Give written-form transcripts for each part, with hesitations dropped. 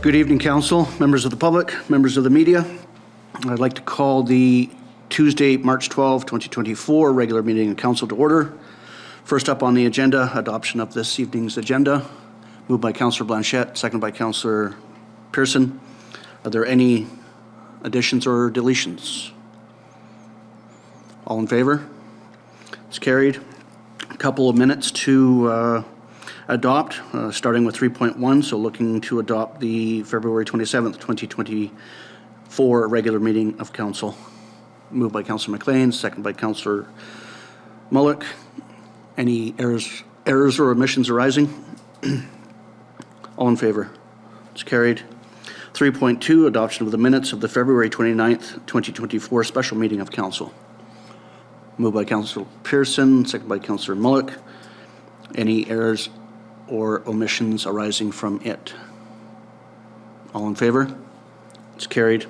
Good evening, Council, members of the public, members of the media. I'd like to call the Tuesday, March 12, 2024 regular meeting of Council to order. First up on the agenda, adoption of this evening's agenda. Moved by Councillor Blanchette, second by Councillor Pearson. Are there any additions or deletions? All in favor? It's carried. A couple of minutes to adopt, starting with 3.1, so looking to adopt the February 27th, 2024 regular meeting of Council. Moved by Councillor MacLean, second by Councillor Mulyk. Any errors or omissions arising? All in favor? It's carried. 3.2, adoption of the minutes of the February 29th, 2024 special meeting of Council. Moved by Councillor Pearson, second by Councillor Mulyk. Any errors or omissions arising from it? All in favor? It's carried.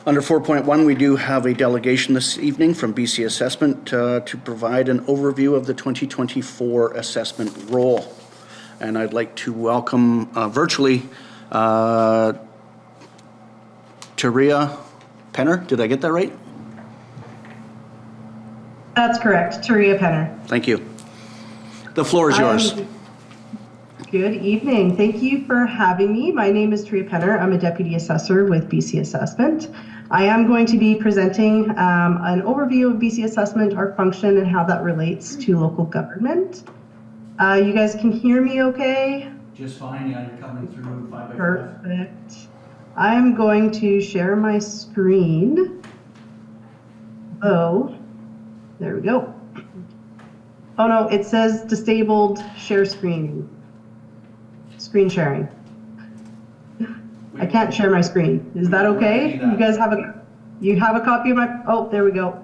Under 4.1, we do have a delegation this evening from BC Assessment to provide an overview of the 2024 assessment role. And I'd like to welcome virtually Taria Penner. Did I get that right? That's correct, Taria Penner. Thank you. The floor is yours. Good evening. Thank you for having me. My name is Taria Penner. I'm a Deputy Assessor with BC Assessment. I am going to be presenting an overview of BC Assessment, our function, and how that relates to local government. You guys can hear me okay? Just fine, yeah, you're coming through 5x5. Perfect. I'm going to share my screen. Oh, there we go. Oh no, it says disabled share screen sharing. I can't share my screen. Is that okay? You guys have a copy of my, oh, there we go.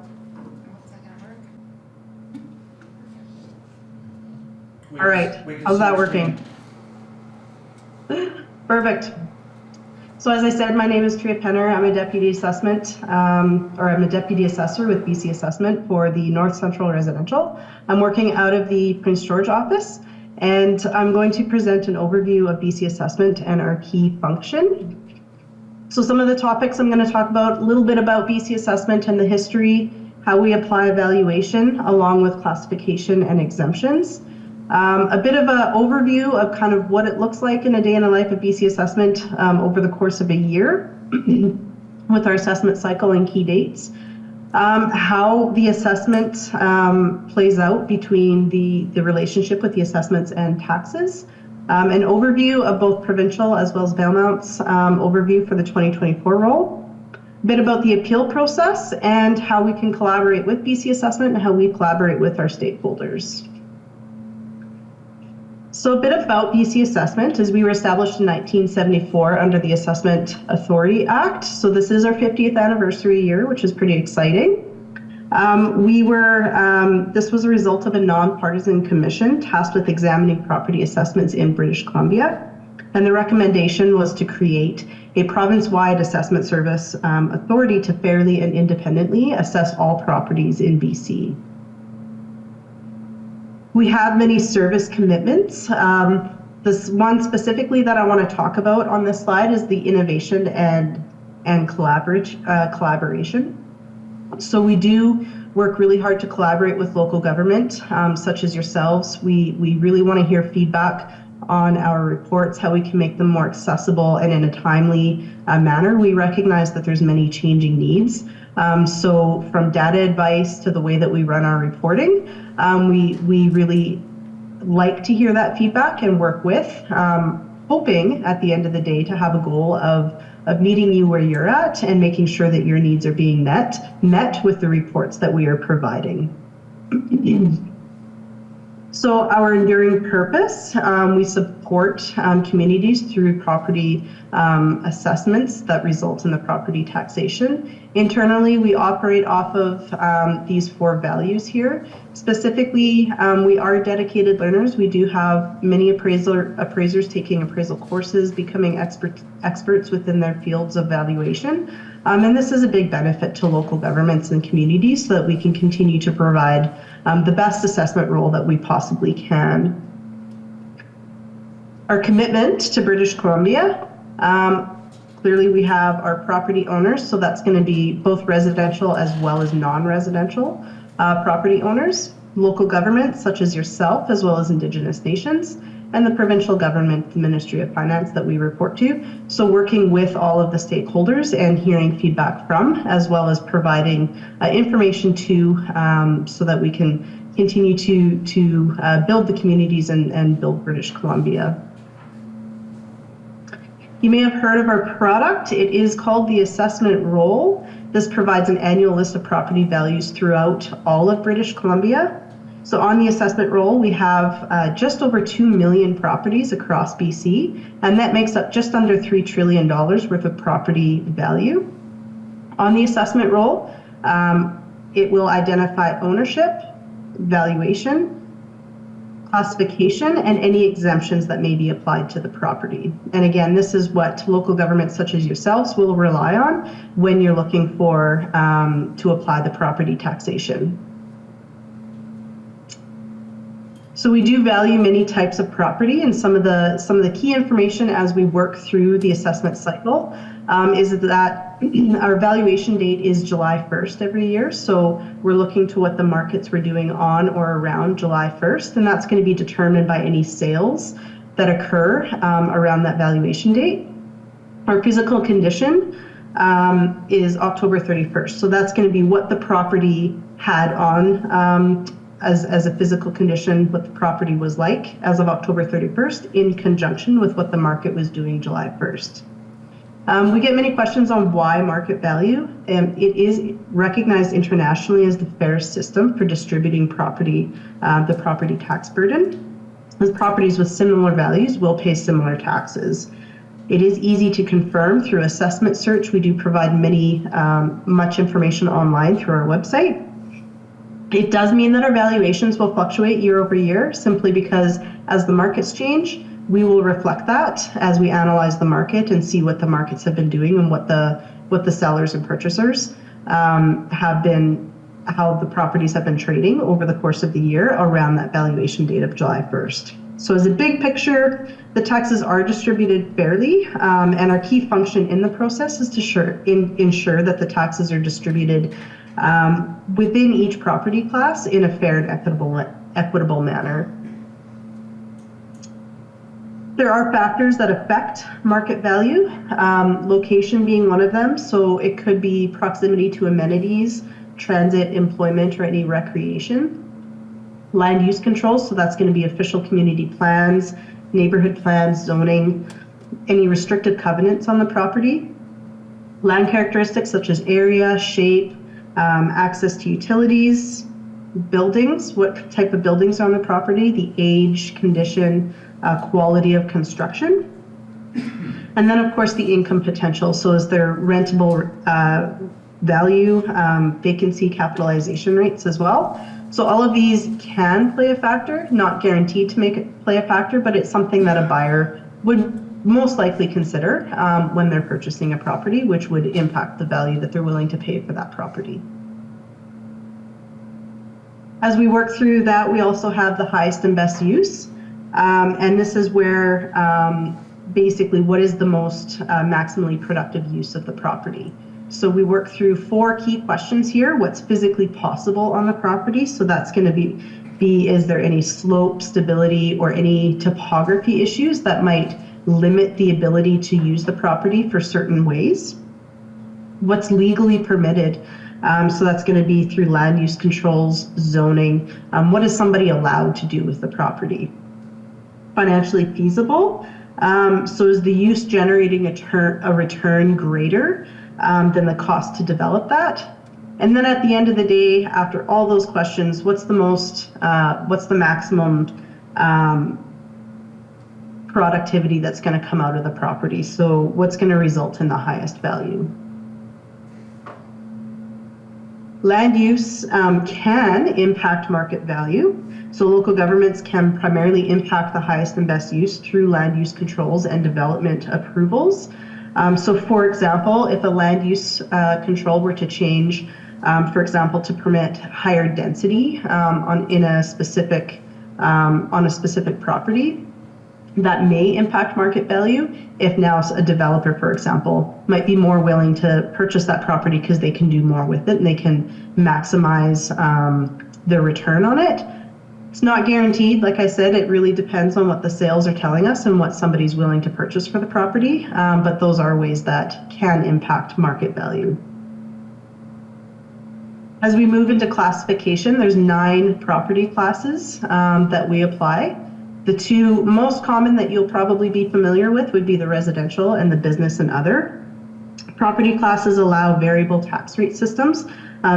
All right, how's that working? Perfect. So as I said, my name is Taria Penner. I'm a Deputy Assessment, I'm a Deputy Assessor with BC Assessment for the North Central Residential. I'm working out of the Prince George office, and I'm going to present an overview of BC Assessment and our key function. So some of the topics I'm going to talk about, a little bit about BC Assessment and the history, how we apply evaluation along with classification and exemptions. A bit of an overview of kind of what it looks like in a day in the life of BC Assessment over the course of a year with our assessment cycle and key dates. How the assessment plays out between the relationship with the assessments and taxes. An overview of both provincial as well as Valemount's overview for the 2024 role. A bit about the appeal process and how we can collaborate with BC Assessment and how we collaborate with our stakeholders. So a bit about BC Assessment is we were established in 1974 under the Assessment Authority Act. So this is our 50th anniversary year, which is pretty exciting. This was a result of a nonpartisan commission tasked with examining property assessments in British Columbia. And the recommendation was to create a province-wide assessment service authority to fairly and independently assess all properties in BC. We have many service commitments. This one specifically that I want to talk about on this slide is the innovation and collaboration. So we do work really hard to collaborate with local government, such as yourselves. We really want to hear feedback on our reports, how we can make them more accessible and in a timely manner. We recognize that there's many changing needs. So from data advice to the way that we run our reporting, we really like to hear that feedback and work with, hoping at the end of the day to have a goal of meeting you where you're at and making sure that your needs are being met with the reports that we are providing. So our enduring purpose, we support communities through property assessments that result in the property taxation. Internally, we operate off of these 4 values here. Specifically, we are dedicated learners. We do have many appraisers taking appraisal courses, becoming experts within their fields of valuation. And this is a big benefit to local governments and communities so that we can continue to provide the best assessment role that we possibly can. Our commitment to British Columbia. Clearly, we have our property owners, so that's going to be both residential as well as non-residential property owners, local governments such as yourself, as well as Indigenous nations, and the provincial government, the Ministry of Finance that we report to. So working with all of the stakeholders and hearing feedback from, as well as providing information to, so that we can continue to build the communities and build British Columbia. You may have heard of our product. It is called the Assessment Roll. This provides an annual list of property values throughout all of British Columbia. So on the Assessment Roll, we have just over 2 million properties across BC, and that makes up just under $3 trillion worth of property value. On the Assessment Roll, it will identify ownership, valuation, classification, and any exemptions that may be applied to the property. And again, this is what local governments such as yourselves will rely on when you're looking for to apply the property taxation. So we do value many types of property, and some of the key information as we work through the assessment cycle is that our valuation date is July 1st every year. So we're looking to what the markets were doing on or around July 1st, and that's going to be determined by any sales that occur around that valuation date. Our physical condition is October 31st. So that's going to be what the property had on as a physical condition, what the property was like as of October 31st in conjunction with what the market was doing July 1st. We get many questions on why market value. It is recognized internationally as the fairest system for distributing property, the property tax burden. As properties with similar values will pay similar taxes. It is easy to confirm through assessment search. We do provide much information online through our website. It does mean that our valuations will fluctuate year over year, simply because as the markets change, we will reflect that as we analyze the market and see what the markets have been doing and what the sellers and purchasers have been, how the properties have been trading over the course of the year around that valuation date of July 1st. So as a big picture, the taxes are distributed fairly, and our key function in the process is to ensure that the taxes are distributed within each property class in a fair and equitable manner. There are factors that affect market value, location being one of them. So it could be proximity to amenities, transit, employment, or any recreation. Land use control, so that's going to be official community plans, neighborhood plans, zoning, any restrictive covenants on the property. Land characteristics such as area, shape, access to utilities, buildings, what type of buildings are on the property, the age, condition, quality of construction. And then, of course, the income potential. So is there rentable value, vacancy, capitalization rates as well. So all of these can play a factor, not guaranteed to play a factor, but it's something that a buyer would most likely consider when they're purchasing a property, which would impact the value that they're willing to pay for that property. As we work through that, we also have the highest and best use. And this is where basically what is the most maximally productive use of the property. So we work through 4 key questions here. What's physically possible on the property? So that's going to be is there any slope, stability, or any topography issues that might limit the ability to use the property for certain ways? What's legally permitted? So that's going to be through land use controls, zoning. What is somebody allowed to do with the property? Financially feasible. So is the use generating a return greater than the cost to develop that? And then at the end of the day, after all those questions, what's the maximum productivity that's going to come out of the property? So what's going to result in the highest value? Land use can impact market value. So local governments can primarily impact the highest and best use through land use controls and development approvals. So for example, if a land use control were to change, for example, to permit higher density on a specific property, that may impact market value if now a developer, for example, might be more willing to purchase that property because they can do more with it and they can maximize their return on it. It's not guaranteed. Like I said, it really depends on what the sales are telling us and what somebody's willing to purchase for the property, but those are ways that can impact market value. As we move into classification, there's 9 property classes that we apply. The 2 most common that you'll probably be familiar with would be the residential and the business and other. Property classes allow variable tax rate systems.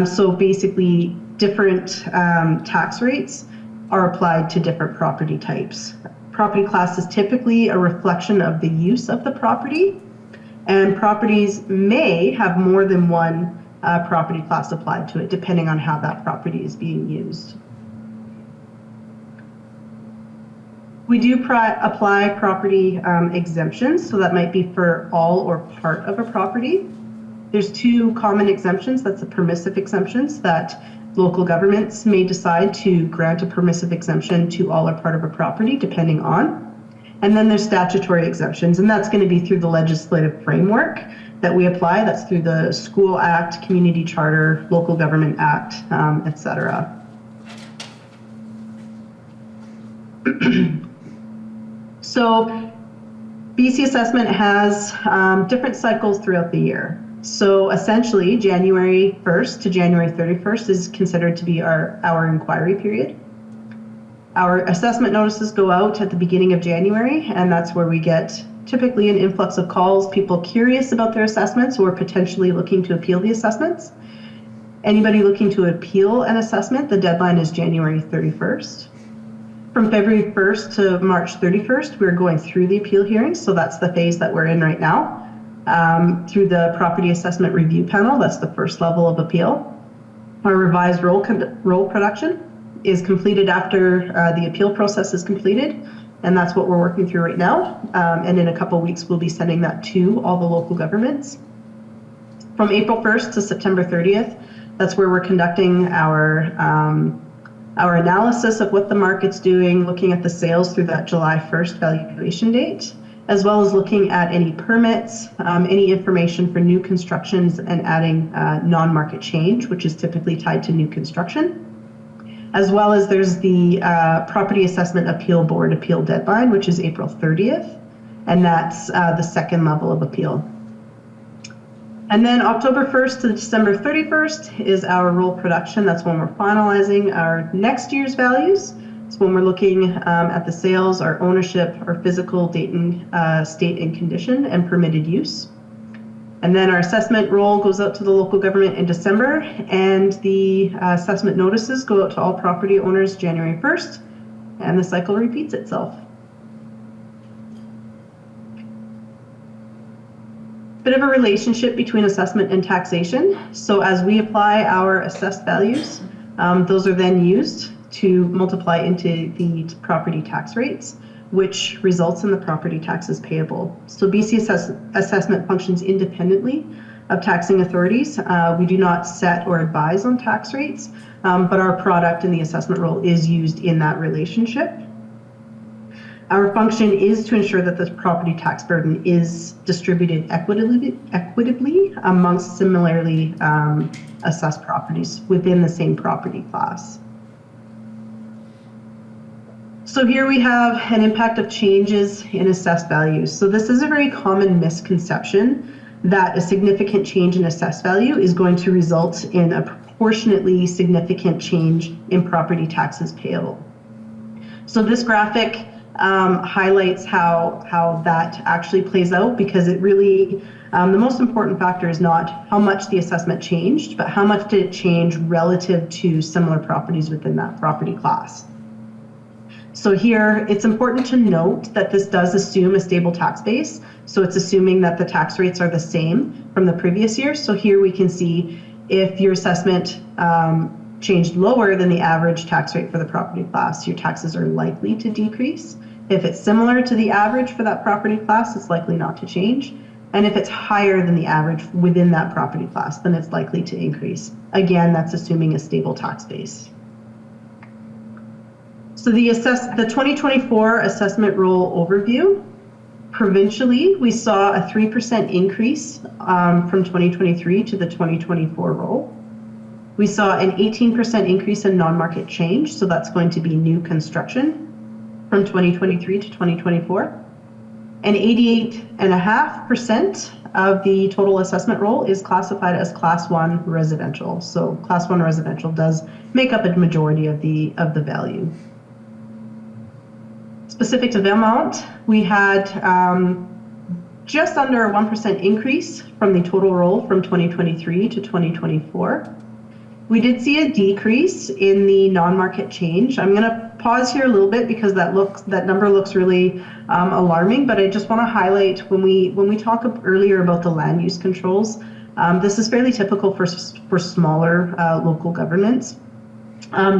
So basically different tax rates are applied to different property types. Property class is typically a reflection of the use of the property, and properties may have more than one property class applied to it, depending on how that property is being used. We do apply property exemptions, so that might be for all or part of a property. There's 2 common exemptions. That's the permissive exemptions that local governments may decide to grant a permissive exemption to all or part of a property, depending on. And then there's statutory exemptions, and that's going to be through the legislative framework that we apply. That's through the School Act, Community Charter, Local Government Act, etc. So BC assessment has different cycles throughout the year. So essentially January 1st to January 31st is considered to be our inquiry period. Our assessment notices go out at the beginning of January, and that's where we get typically an influx of calls, people curious about their assessments or potentially looking to appeal the assessments. Anybody looking to appeal an assessment, the deadline is January 31st. From February 1st to March 31st, we're going through the appeal hearings, so that's the phase that we're in right now. Through the Property Assessment Review Panel, that's the first level of appeal. Our revised roll production is completed after the appeal process is completed, and that's what we're working through right now. And in a couple of weeks, we'll be sending that to all the local governments. From April 1st to September 30th, that's where we're conducting our analysis of what the market's doing, looking at the sales through that July 1st valuation date, as well as looking at any permits, any information for new constructions, and adding non-market change, which is typically tied to new construction. As well as there's the Property Assessment Appeal Board appeal deadline, which is April 30th, and that's the second level of appeal. And then October 1st to December 31st is our roll production. That's when we're finalizing our next year's values. It's when we're looking at the sales, our ownership, our physical date and state and condition, and permitted use. And then our assessment roll goes out to the local government in December, and the assessment notices go out to all property owners January 1st, and the cycle repeats itself. Bit of a relationship between assessment and taxation. So as we apply our assessed values, those are then used to multiply into the property tax rates, which results in the property taxes payable. So BC assessment functions independently of taxing authorities. We do not set or advise on tax rates, but our product in the assessment roll is used in that relationship. Our function is to ensure that the property tax burden is distributed equitably amongst similarly assessed properties within the same property class. So here we have an impact of changes in assessed values. So this is a very common misconception that a significant change in assessed value is going to result in a proportionately significant change in property taxes payable. So this graphic highlights how that actually plays out, because it really, the most important factor is not how much the assessment changed, but how much did it change relative to similar properties within that property class. So here, it's important to note that this does assume a stable tax base. So it's assuming that the tax rates are the same from the previous year. So here we can see if your assessment changed lower than the average tax rate for the property class, your taxes are likely to decrease. If it's similar to the average for that property class, it's likely not to change. And if it's higher than the average within that property class, then it's likely to increase. Again, that's assuming a stable tax base. So the 2024 assessment roll overview. Provincially, we saw a 3% increase from 2023 to the 2024 roll. We saw an 18% increase in non-market change, so that's going to be new construction from 2023 to 2024. And 88.5% of the total assessment roll is classified as Class 1 residential. So Class 1 residential does make up a majority of the value. Specific to Valemount, we had just under a 1% increase from the total roll from 2023 to 2024. We did see a decrease in the non-market change. I'm going to pause here a little bit because that number looks really alarming, but I just want to highlight when we talk earlier about the land use controls, this is fairly typical for smaller local governments.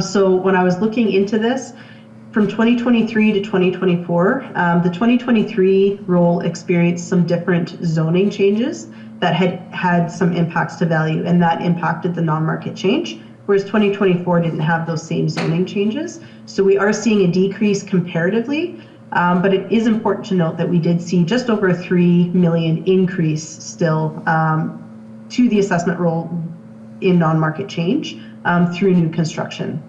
So when I was looking into this, from 2023 to 2024, the 2023 roll experienced some different zoning changes that had some impacts to value, and that impacted the non-market change, whereas 2024 didn't have those same zoning changes. So we are seeing a decrease comparatively, but it is important to note that we did see just over a $3 million increase still to the assessment roll in non-market change through new construction.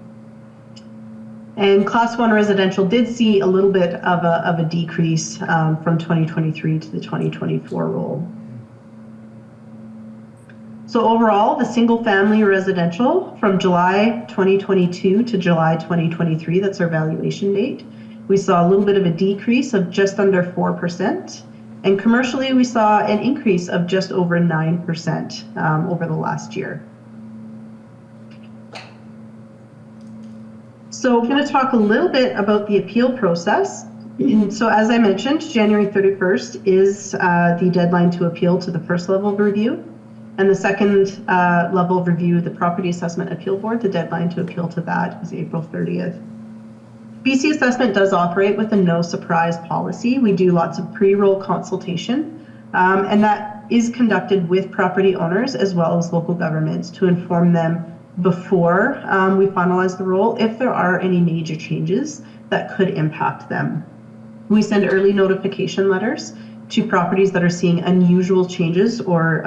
And Class 1 residential did see a little bit of a decrease from 2023 to the 2024 roll. So overall, the single family residential from July 2022 to July 2023, that's our valuation date, we saw a little bit of a decrease of just under 4%. And commercially, we saw an increase of just over 9% over the last year. So I'm going to talk a little bit about the appeal process. So as I mentioned, January 31st is the deadline to appeal to the first level of review. And the second level of review, the Property Assessment Appeal Board, the deadline to appeal to that is April 30th. BC Assessment does operate with a no surprise policy. We do lots of pre-roll consultation, and that is conducted with property owners as well as local governments to inform them before we finalize the roll if there are any major changes that could impact them. We send early notification letters to properties that are seeing unusual changes or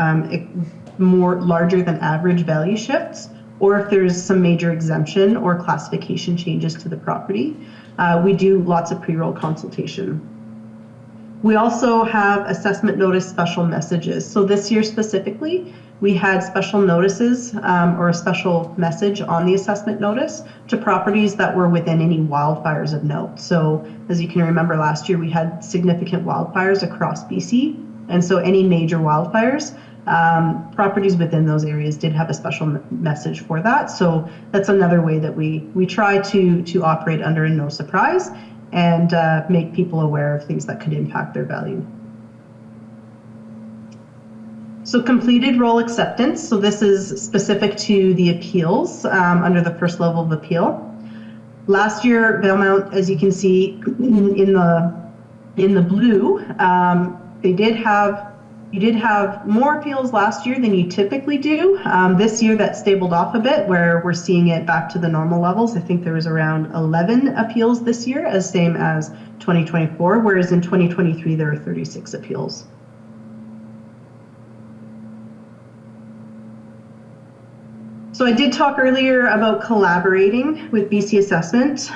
more larger than average value shifts, or if there's some major exemption or classification changes to the property. We do lots of pre-roll consultation. We also have assessment notice special messages. So this year specifically, we had special notices or a special message on the assessment notice to properties that were within any wildfires of note. So as you can remember, last year we had significant wildfires across BC. And so any major wildfires, properties within those areas did have a special message for that. So that's another way that we try to operate under a no surprise and make people aware of things that could impact their value. So completed roll acceptance. So this is specific to the appeals under the first level of appeal. Last year, Valemount, as you can see in the blue, you did have more appeals last year than you typically do. This year that stabled off a bit where we're seeing it back to the normal levels. I think there was around 11 appeals this year, as same as 2024, whereas in 2023 there were 36 appeals. So I did talk earlier about collaborating with BC Assessment.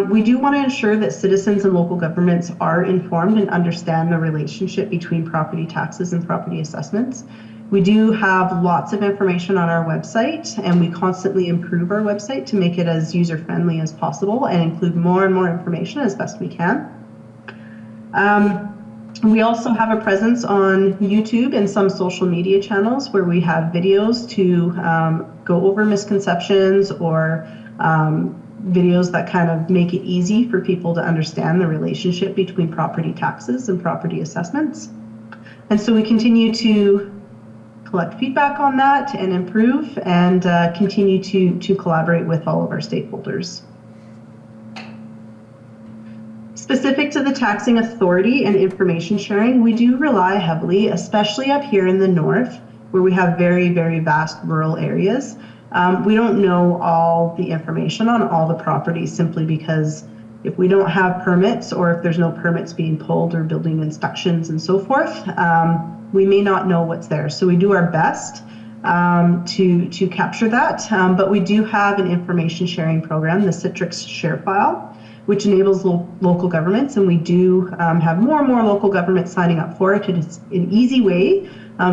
We do want to ensure that citizens and local governments are informed and understand the relationship between property taxes and property assessments. We do have lots of information on our website, and we constantly improve our website to make it as user-friendly as possible and include more and more information as best we can. We also have a presence on YouTube and some social media channels where we have videos to go over misconceptions or videos that kind of make it easy for people to understand the relationship between property taxes and property assessments. And so we continue to collect feedback on that and improve and continue to collaborate with all of our stakeholders. Specific to the taxing authority and information sharing, we do rely heavily, especially up here in the north, where we have very, very vast rural areas. We don't know all the information on all the properties simply because If we don't have permits, or if there's no permits being pulled or building inspections and so forth, we may not know what's there. So we do our best to capture that, but we do have an information sharing program, the Citrix Share File, which enables local governments, and we do have more and more local governments signing up for it. It is an easy way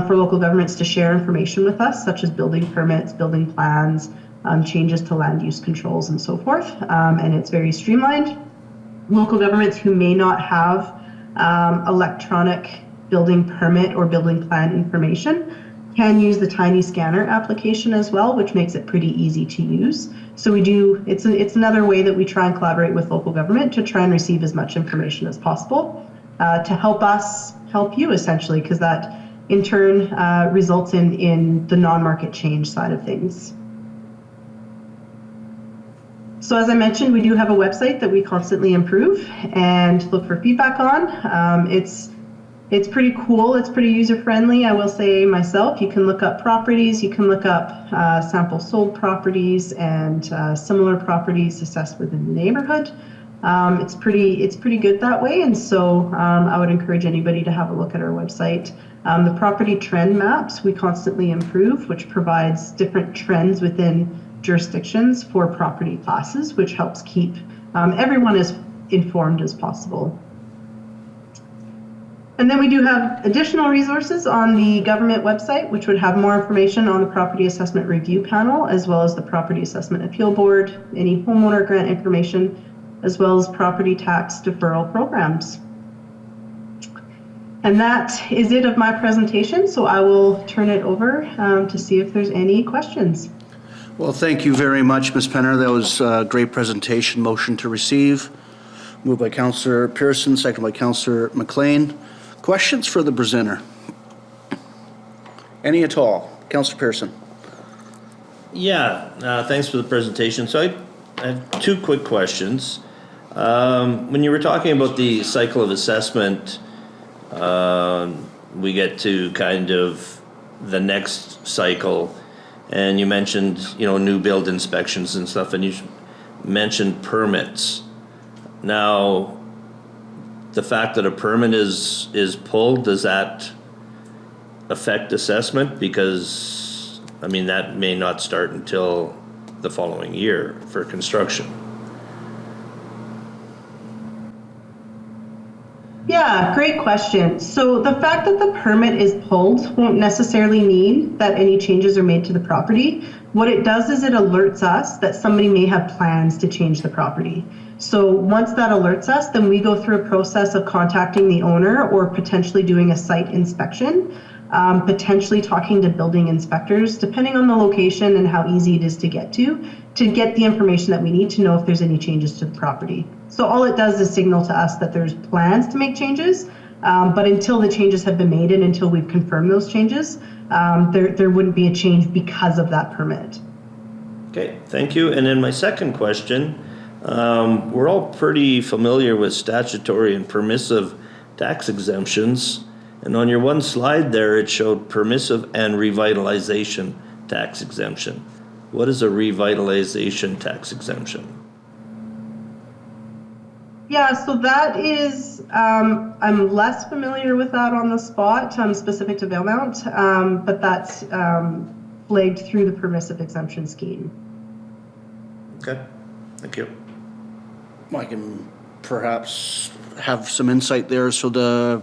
for local governments to share information with us, such as building permits, building plans, changes to land use controls, and so forth, and it's very streamlined. Local governments who may not have electronic building permit or building plan information can use the Tiny Scanner application as well, which makes it pretty easy to use. So we do, it's another way that we try and collaborate with local government to try and receive as much information as possible to help us help you, essentially, because that in turn results in the non-market change side of things. So as I mentioned, we do have a website that we constantly improve and look for feedback on. It's pretty cool. It's pretty user-friendly, I will say myself. You can look up properties. You can look up sample sold properties and similar properties assessed within the neighborhood. It's pretty good that way. And so I would encourage anybody to have a look at our website. The property trend maps we constantly improve, which provides different trends within jurisdictions for property classes, which helps keep everyone as informed as possible. And then we do have additional resources on the government website, which would have more information on the Property Assessment Review Panel, as well as the Property Assessment Appeal Board, any homeowner grant information, as well as property tax deferral programs. And that is it of my presentation, so I will turn it over to see if there's any questions. Well, thank you very much, Ms. Penner. That was a great presentation. Motion to receive. Moved by Councillor Pearson, second by Councillor MacLean. Questions for the presenter? Any at all? Councillor Pearson. Yeah, thanks for the presentation. So I have two quick questions. When you were talking about the cycle of assessment, we get to kind of the next cycle, and you mentioned, new build inspections and stuff, and you mentioned permits. Now, the fact that a permit is pulled, does that affect assessment? Because, that may not start until the following year for construction. Yeah, great question. So the fact that the permit is pulled won't necessarily mean that any changes are made to the property. What it does is it alerts us that somebody may have plans to change the property. So once that alerts us, then we go through a process of contacting the owner or potentially doing a site inspection, potentially talking to building inspectors, depending on the location and how easy it is to get the information that we need to know if there's any changes to the property. So all it does is signal to us that there's plans to make changes, but until the changes have been made and until we've confirmed those changes, there wouldn't be a change because of that permit. Okay, thank you. And then my second question, we're all pretty familiar with statutory and permissive tax exemptions. And on your one slide there, it showed permissive and revitalization tax exemption. What is a revitalization tax exemption? Yeah, so that is, I'm less familiar with that on the spot, specific to Valemount, but that's flagged through the permissive exemption scheme. Okay, thank you. I can perhaps have some insight there. So the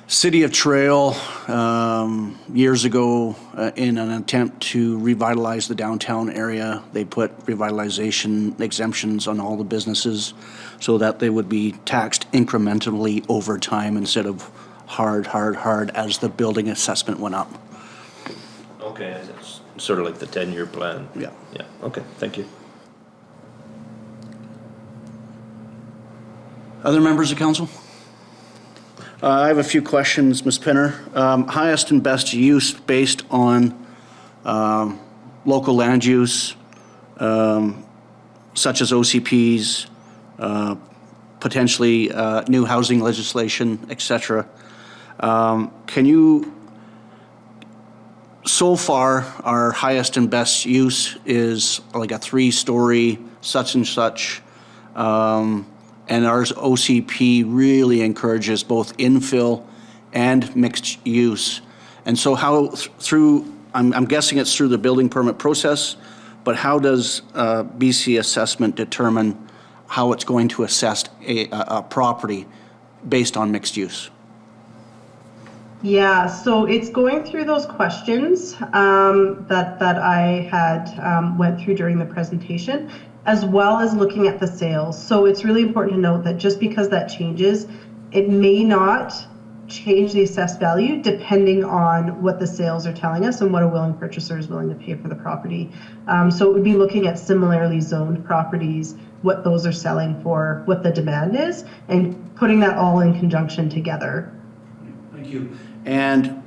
City of Trail, years ago, in an attempt to revitalize the downtown area, they put revitalization exemptions on all the businesses so that they would be taxed incrementally over time instead of hard as the building assessment went up. Okay, it's sort of like the 10-year plan. Yeah. Yeah, okay, thank you. Other members of council? I have a few questions, Ms. Penner. Highest and best use based on local land use, such as OCPs, potentially new housing legislation, etc. Can you, so far, our highest and best use is like a 3-story such and such And ours OCP really encourages both infill and mixed use. And so how through, I'm guessing it's through the building permit process, but how does BC assessment determine how it's going to assess a property based on mixed use? Yeah, so it's going through those questions that I had went through during the presentation, as well as looking at the sales. So it's really important to note that just because that changes, it may not change the assessed value depending on what the sales are telling us and what a willing purchaser is willing to pay for the property. So it would be looking at similarly zoned properties, what those are selling for, what the demand is, and putting that all in conjunction together. Thank you. And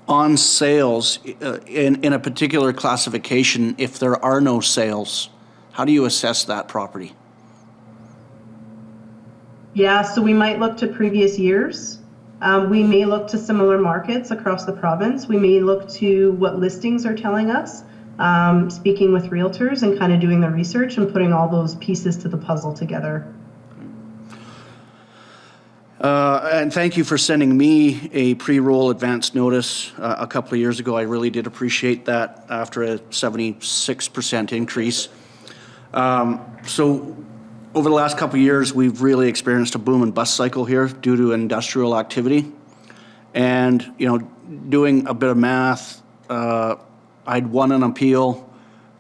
on sales, in a particular classification, if there are no sales, how do you assess that property? Yeah, so we might look to previous years. We may look to similar markets across the province. We may look to what listings are telling us, speaking with realtors and kind of doing the research and putting all those pieces to the puzzle together. And thank you for sending me a pre-roll advance notice a couple of years ago. I really did appreciate that after a 76% increase. So over the last couple of years, we've really experienced a boom and bust cycle here due to industrial activity. And, you know, doing a bit of math, I'd won an appeal,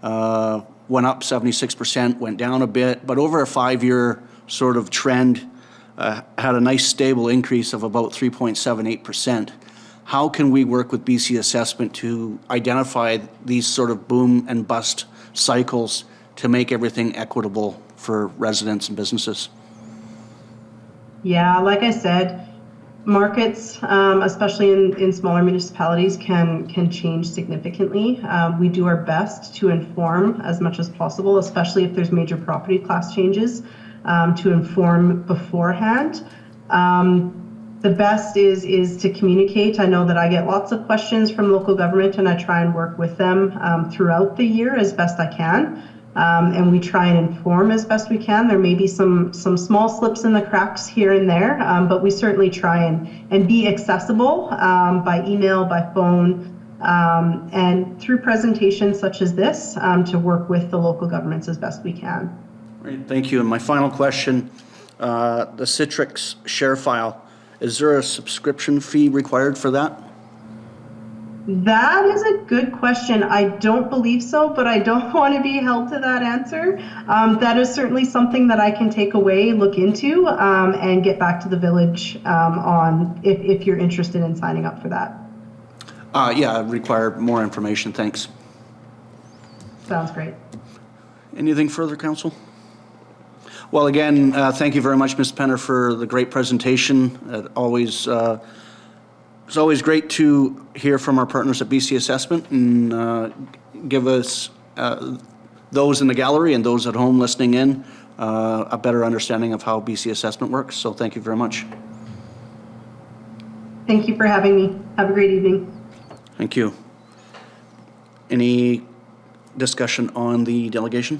went up 76%, went down a bit, but over a 5-year sort of trend, had a nice stable increase of about 3.78%. How can we work with BC Assessment to identify these sort of boom and bust cycles to make everything equitable for residents and businesses? Yeah, like I said, markets, especially in smaller municipalities, can change significantly. We do our best to inform as much as possible, especially if there's major property class changes, to inform beforehand. The best is to communicate. I know that I get lots of questions from local government, and I try and work with them throughout the year as best I can. And we try and inform as best we can. There may be some small slips in the cracks here and there, but we certainly try and be accessible by email, by phone, and through presentations such as this to work with the local governments as best we can. Great, thank you. And my final question, the Citrix share file, is there a subscription fee required for that? That is a good question. I don't believe so, but I don't want to be held to that answer. That is certainly something that I can take away, look into, and get back to the village on if you're interested in signing up for that. Yeah, I require more information, thanks. Sounds great. Anything further, Council? Well, again, thank you very much, Ms. Penner, for the great presentation. It's always great to hear from our partners at BC Assessment and give us, those in the gallery and those at home listening in, a better understanding of how BC Assessment works. So thank you very much. Thank you for having me. Have a great evening. Thank you. Any discussion on the delegation?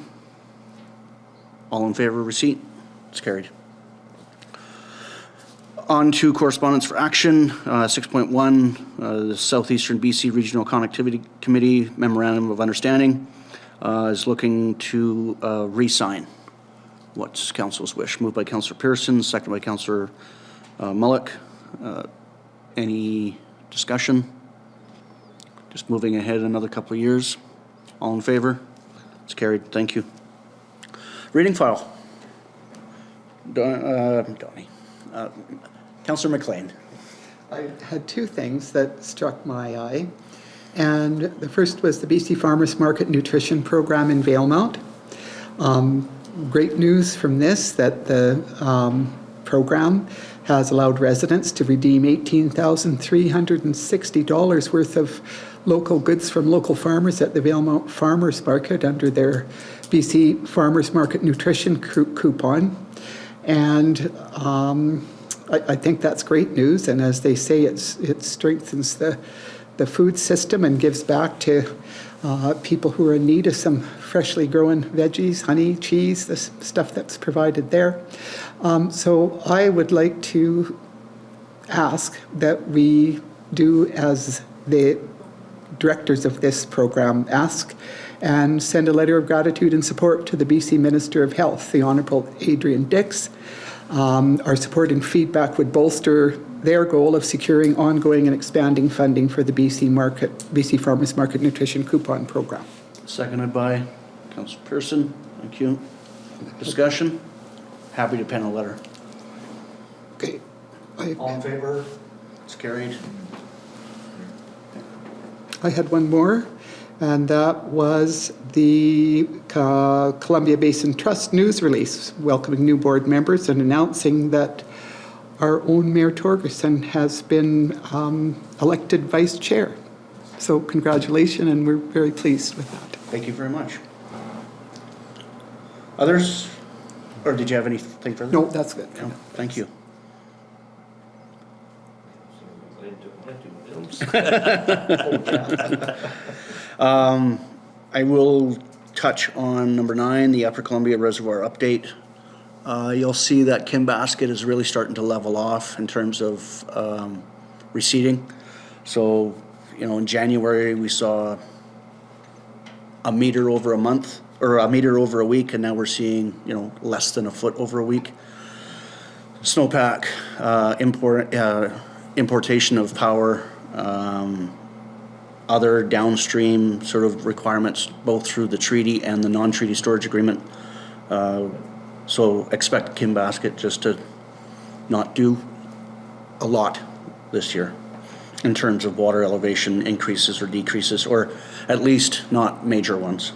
All in favor of receipt? It's carried. On to correspondence for action, 6.1, the Southeastern BC Regional Connectivity Committee Memorandum of Understanding is looking to re-sign. What's Council's wish? Moved by Councillor Pearson, second by Councillor Mulyk. Any discussion? Just moving ahead another couple of years. All in favor? It's carried. Thank you. Reading file. Donnie. Councillor MacLean. I had two things that struck my eye. And the first was the BC Farmers Market Nutrition Program in Valemount. Great news from this that the program has allowed residents to redeem $18,360 worth of local goods from local farmers at the Valemount Farmers Market under their BC Farmers Market Nutrition coupon. And I think that's great news. And as they say, it strengthens the food system and gives back to people who are in need of some freshly grown veggies, honey, cheese, the stuff that's provided there. So I would like to ask that we do as the directors of this program ask, and send a letter of gratitude and support to the BC Minister of Health, the Honourable Adrian Dix. Our support and feedback would bolster their goal of securing ongoing and expanding funding for the BC Farmers Market Nutrition Coupon Program. Seconded by Councillor Pearson. Thank you. Discussion? Happy to pen a letter. Okay. All in favor? It's carried. I had one more, and that was the Columbia Basin Trust news release welcoming new board members and announcing that our own Mayor Torgerson has been elected vice chair. So congratulations, and we're very pleased with that. Thank you very much. Others? Or did you have anything further? No, that's good. No, thank you. I will touch on number 9, the Upper Columbia Reservoir update. You'll see that Kinbasket is really starting to level off in terms of receding. So, you know, in January we saw a meter over a month, or a meter over a week, and now we're seeing, you know, less than a foot over a week. Snowpack, importation of power, other downstream sort of requirements, both through the treaty and the non-treaty storage agreement. So expect Kinbasket just to not do a lot this year in terms of water elevation increases or decreases, or at least not major ones.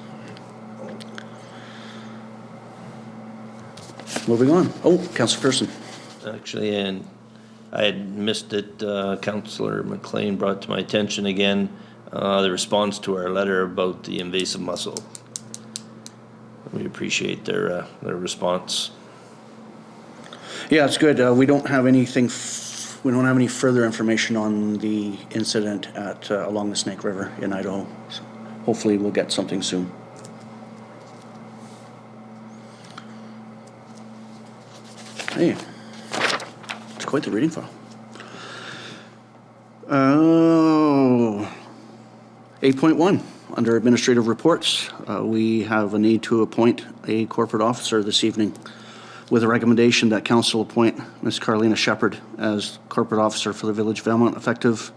Moving on. Oh, Councillor Pearson. Actually, and I had missed it, Councillor MacLean brought to my attention again the response to our letter about the invasive mussel. We appreciate their response. Yeah, it's good. We don't have anything. We don't have any further information on the incident at along the Snake River in Idaho. So hopefully, we'll get something soon. Hey, it's quite the reading file. Oh, 8.1, under administrative reports, we have a need to appoint a corporate officer this evening with a recommendation that council appoint Ms. Carleena Shepherd as corporate officer for the Village of Valemount effective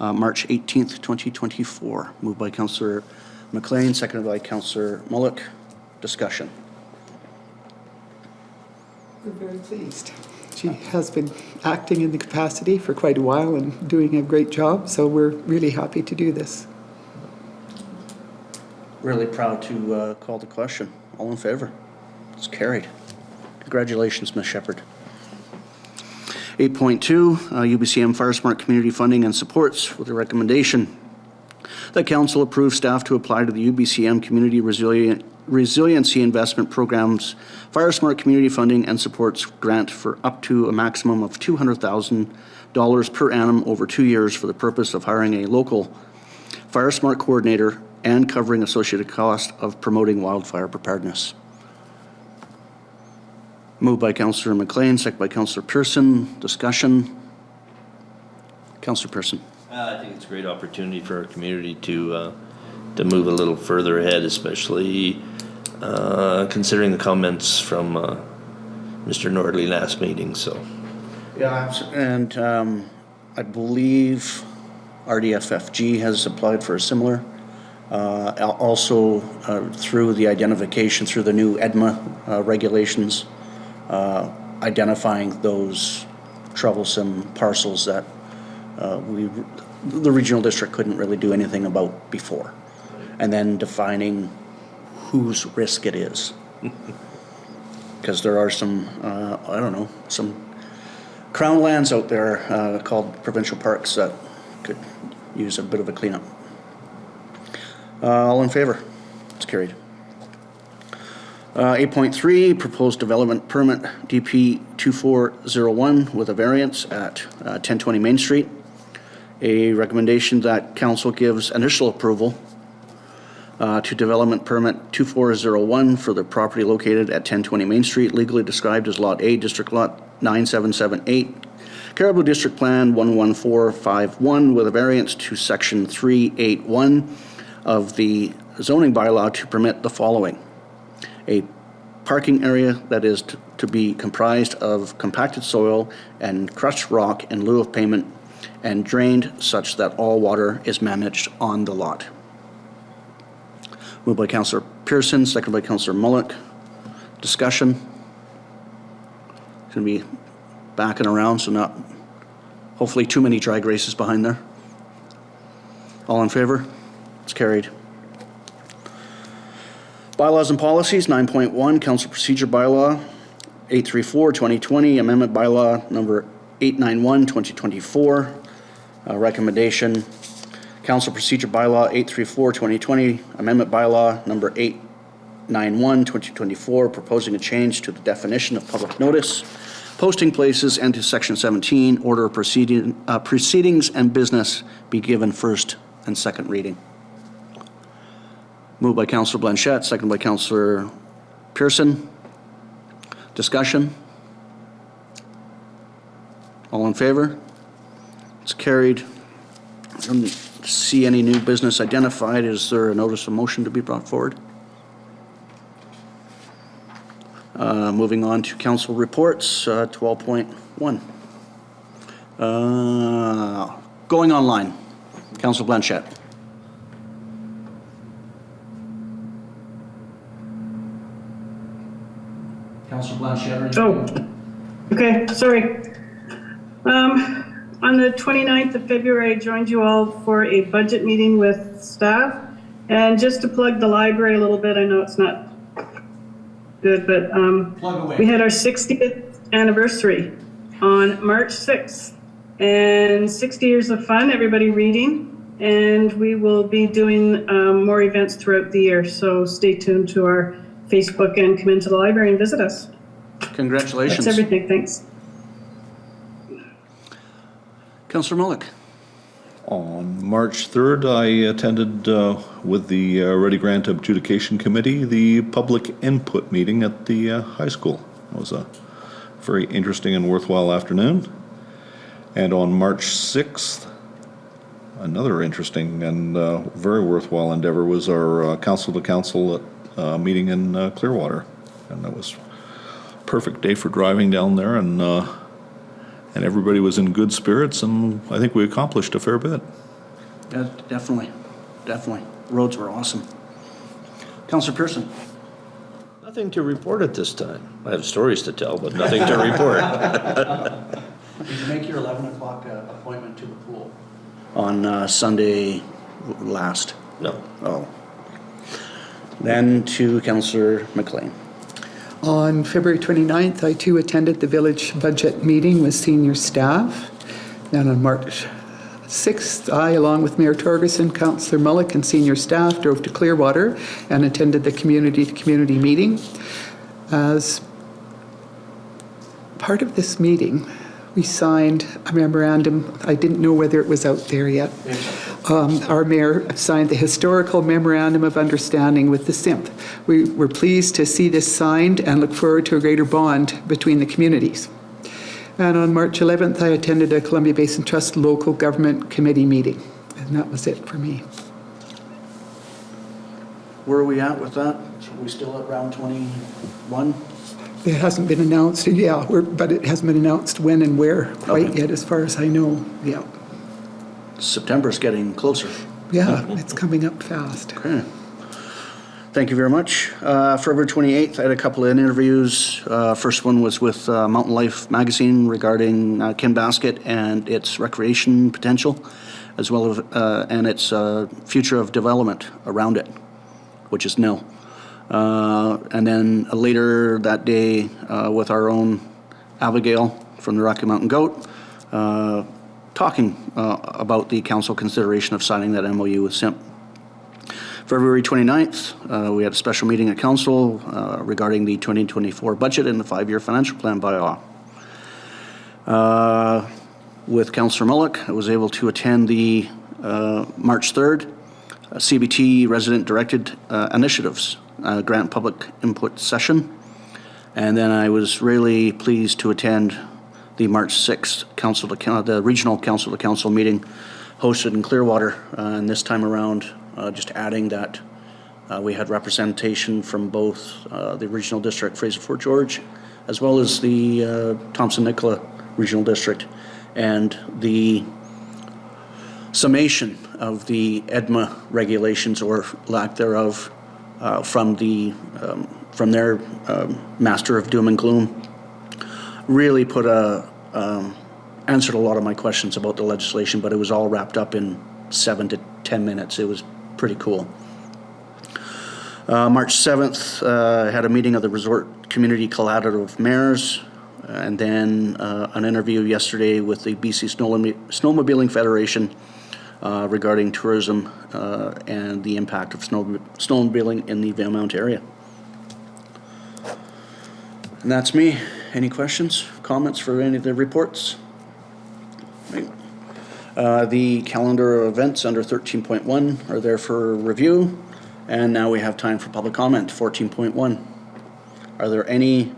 March 18th, 2024. Moved by Councillor MacLean, seconded by Councillor Mulyk. Discussion. We're very pleased. She has been acting in the capacity for quite a while and doing a great job, so we're really happy to do this. Really proud to call the question. All in favor? It's carried. Congratulations, Ms. Shepherd. 8.2, UBCM Fire Smart Community Funding and Supports with a recommendation that council approve staff to apply to the UBCM Community Resiliency Investment Program's Fire Smart Community Funding and Supports grant for up to a maximum of $200,000 per annum over 2 years for the purpose of hiring a local Fire Smart coordinator and covering associated cost of promoting wildfire preparedness. Moved by Councillor MacLean, second by Councillor Pearson. Discussion. Councillor Pearson. I think it's a great opportunity for our community to move a little further ahead, especially considering the comments from Mr. Nordley last meeting. So, Yeah, and I believe RDFFG has applied for a similar. Also, through the identification through the new EDMA regulations, identifying those troublesome parcels that the regional district couldn't really do anything about before, and then defining whose risk it is. Because there are some, I don't know, some crown lands out there called provincial parks that could use a bit of a cleanup. All in favor? It's carried. 8.3, proposed development permit DP 2401 with a variance at 1020 Main Street. A recommendation that council gives initial approval to development permit 2401 for the property located at 1020 Main Street, legally described as Lot A, District Lot 9778, Caribou District Plan 11451, with a variance to Section 381 of the zoning bylaw to permit the following: a parking area that is to be comprised of compacted soil and crushed rock in lieu of pavement, and drained such that all water is managed on the lot. Moved by Councillor Pearson, seconded by Councillor Mulyk. Discussion. Going to be backing around, so not hopefully too many drag races behind there. All in favor? It's carried. Bylaws and policies, 9.1, Council Procedure Bylaw 834-2020, Amendment Bylaw number 891-2024. Recommendation, Council Procedure Bylaw 834-2020, Amendment Bylaw number 891-2024, proposing a change to the definition of public notice, posting places, and to Section 17, order of proceedings and business be given first and second reading. Moved by Councillor Blanchette, seconded by Councillor Pearson. Discussion? All in favor? It's carried. I don't see any new business identified. Is there a notice of motion to be brought forward? Moving on to council reports, 12.1. Going online. Councillor Blanchette. Councillor Blanchette. Oh, okay, sorry. On the 29th of February, I joined you all for a budget meeting with staff. And just to plug the library a little bit, I know it's not good, but we had our 60th anniversary on March 6th. And 60 years of fun, everybody reading. And we will be doing more events throughout the year. So stay tuned to our Facebook and come into the library and visit us. Congratulations. That's everything, thanks. Councillor Mulyk. On March 3rd, I attended with the Ready Grant Adjudication Committee the public input meeting at the high school. It was a very interesting and worthwhile afternoon. And on March 6th, another interesting and very worthwhile endeavor was our council-to-council meeting in Clearwater. And that was a perfect day for driving down there, and everybody was in good spirits, and I think we accomplished a fair bit. Yeah, definitely. Roads were awesome. Councillor Pearson. Nothing to report at this time. I have stories to tell, but nothing to report. Did you make your 11 o'clock appointment to the pool? On Sunday last? No. Oh. Then to Councillor MacLean. On February 29th, I too attended the village budget meeting with senior staff. Then on March 6th, I, along with Mayor Torgerson, Councillor Mulyk, and senior staff, drove to Clearwater and attended the community-to-community meeting. As part of this meeting, we signed a memorandum. I didn't know whether it was out there yet. Our mayor signed the historical memorandum of understanding with the SIMP. We were pleased to see this signed and look forward to a greater bond between the communities. And on March 11th, I attended a Columbia Basin Trust local government committee meeting. And that was it for me. Where are we at with that? Are we still at round 21? It hasn't been announced, yeah, but it hasn't been announced when and where quite Okay. yet, as far as I know, yeah. September's getting closer. Yeah, it's coming up fast. Okay. Thank you very much. February 28th, I had a couple of interviews. First one was with Mountain Life magazine regarding Kinbasket and its recreation potential, as well as and its future of development around it, which is nil. And then later that day with our own Abigail from the Rocky Mountain Goat, talking about the council consideration of signing that MOU with SIMP. February 29th, we had a special meeting at council regarding the 2024 budget and the 5-year financial plan bylaw. With Councillor Mulyk, I was able to attend the March 3rd CBT resident-directed initiatives, grant public input session. And then I was really pleased to attend the March 6th the Regional Council to Council meeting hosted in Clearwater. And this time around, just adding that we had representation from both the Regional District Fraser Fort George, as well as the Thompson-Nicola Regional District, and the summation of the EDMA regulations or lack thereof from their master of doom and gloom really answered a lot of my questions about the legislation, but it was all wrapped up in 7 to 10 minutes. It was pretty cool. March 7th, had a meeting of the Resort Community Collaborative Mayors, and then an interview yesterday with the BC Snowmobiling Federation regarding tourism and the impact of snowmobiling in the Valemount area. And that's me. Any questions, comments for any of the reports? Right. The calendar of events under 13.1 are there for review. And now we have time for public comment, 14.1. Are there any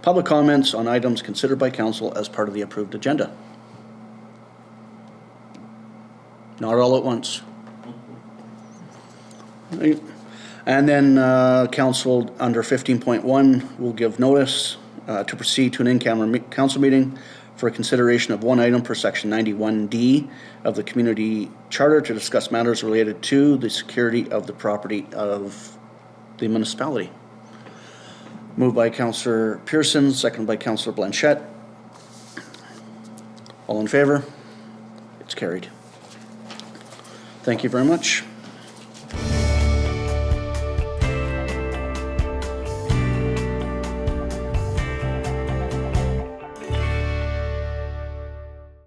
public comments on items considered by council as part of the approved agenda? Not all at once. Right. And then council under 15.1 will give notice to proceed to an in-camera council meeting for consideration of one item per section 91D of the community charter to discuss matters related to the security of the property of the municipality. Moved by Councillor Pearson, seconded by Councillor Blanchette. All in favor? It's carried. Thank you very much.